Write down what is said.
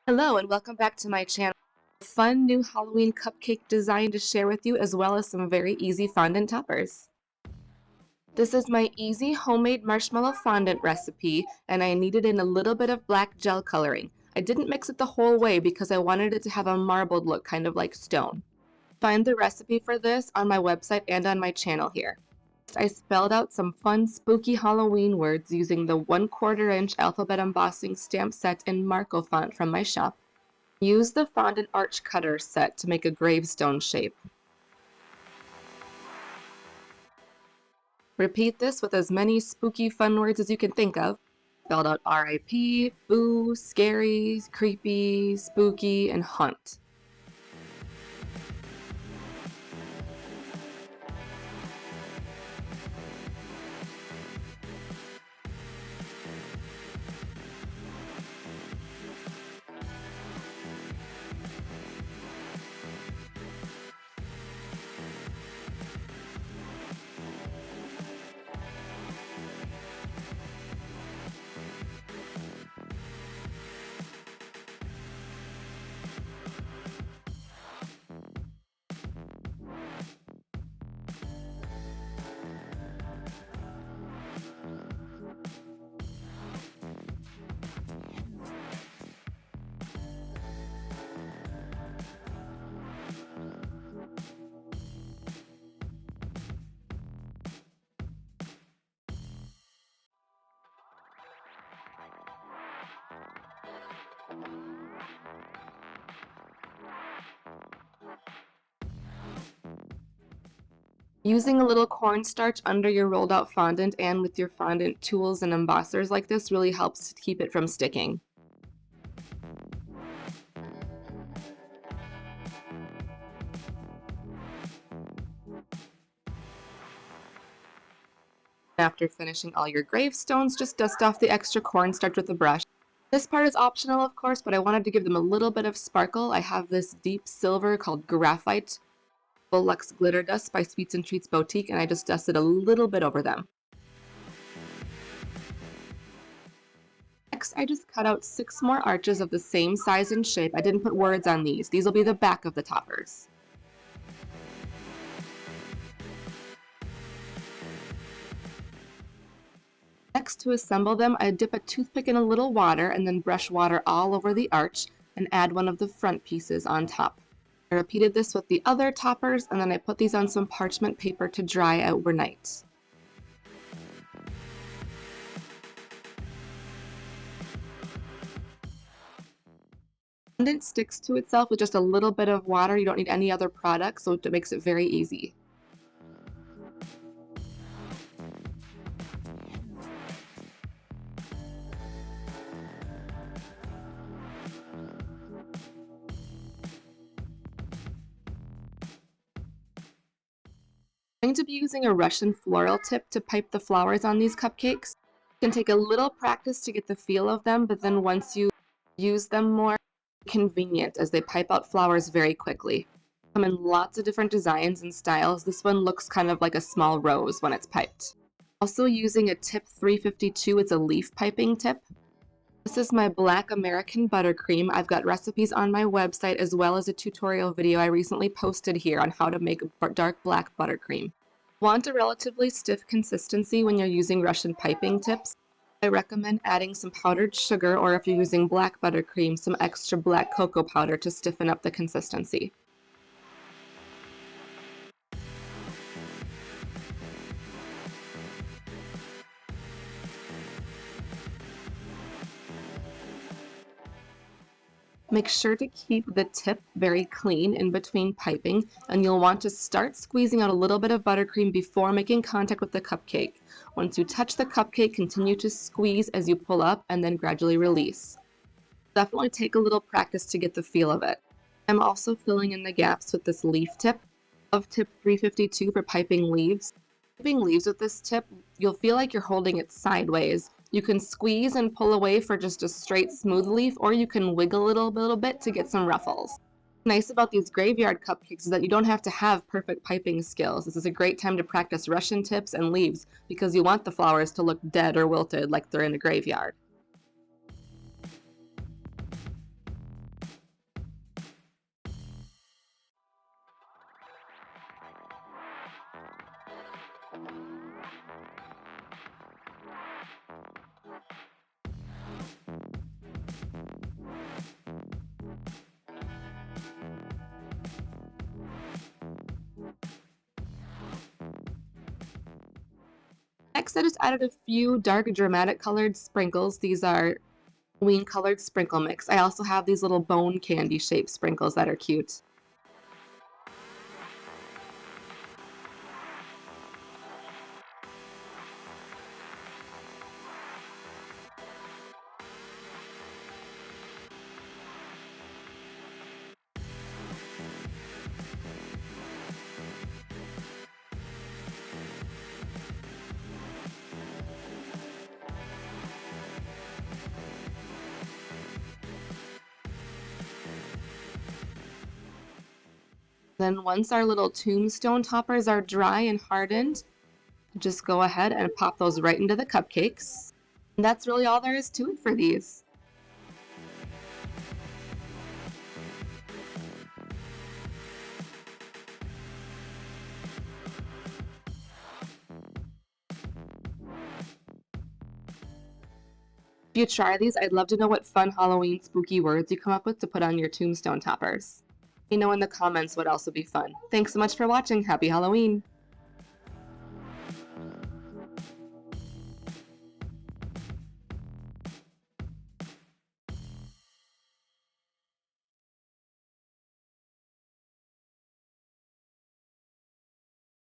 Hello and welcome back to my channel. A fun new Halloween cupcake design to share with you, as well as some very easy fondant toppers. This is my easy homemade marshmallow fondant recipe, and I needed in a little bit of black gel coloring. I didn't mix it the whole way because I wanted it to have a marbled look, kind of like stone. Find the recipe for this on my website and on my channel here. I spelled out some fun spooky Halloween words using the 1/4 inch alphabet embossing stamp set in Marco font from my shop. Use the fondant arch cutter set to make a gravestone shape. Repeat this with as many spooky fun words as you can think of. Spelled out R.I.P., boo, scary, creepy, spooky, and hunt. Using a little cornstarch under your rolled out fondant and with your fondant tools and embossers like this really helps to keep it from sticking. After finishing all your gravestones, just dust off the extra cornstarch with a brush. This part is optional, of course, but I wanted to give them a little bit of sparkle. I have this deep silver called graphite Lux Glitter Dust by Sweets and Treats Boutique, and I just dusted a little bit over them. Next, I just cut out 6 more arches of the same size and shape. I didn't put words on these. These will be the back of the toppers. Next, to assemble them, I dip a toothpick in a little water and then brush water all over the arch and add one of the front pieces on top. I repeated this with the other toppers, and then I put these on some parchment paper to dry overnight. Fondant sticks to itself with just a little bit of water. You don't need any other product, so it makes it very easy. I'm going to be using a Russian floral tip to pipe the flowers on these cupcakes. It can take a little practice to get the feel of them, but then once you use them more, convenient as they pipe out flowers very quickly. Come in lots of different designs and styles. This one looks kind of like a small rose when it's piped. Also using a tip 352, it's a leaf piping tip. This is my black American buttercream. I've got recipes on my website as well as a tutorial video I recently posted here on how to make dark black buttercream. Want a relatively stiff consistency when you're using Russian piping tips? I recommend adding some powdered sugar, or if you're using black buttercream, some extra black cocoa powder to stiffen up the consistency. Make sure to keep the tip very clean in between piping, and you'll want to start squeezing out a little bit of buttercream before making contact with the cupcake. Once you touch the cupcake, continue to squeeze as you pull up and then gradually release. Definitely take a little practice to get the feel of it. I'm also filling in the gaps with this leaf tip of tip 352 for piping leaves. Piping leaves with this tip, you'll feel like you're holding it sideways. You can squeeze and pull away for just a straight smooth leaf, or you can wiggle a little bit to get some ruffles. What's nice about these graveyard cupcakes is that you don't have to have perfect piping skills. This is a great time to practice Russian tips and leaves because you want the flowers to look dead or wilted like they're in a graveyard. Next, I just added a few dark dramatic colored sprinkles. These are Halloween colored sprinkle mix. I also have these little bone candy shaped sprinkles that are cute. Then once our little tombstone toppers are dry and hardened, just go ahead and pop those right into the cupcakes. And that's really all there is to it for these. If you try these, I'd love to know what fun Halloween spooky words you come up with to put on your tombstone toppers. Let me know in the comments what else would be fun. Thanks so much for watching. Happy Halloween!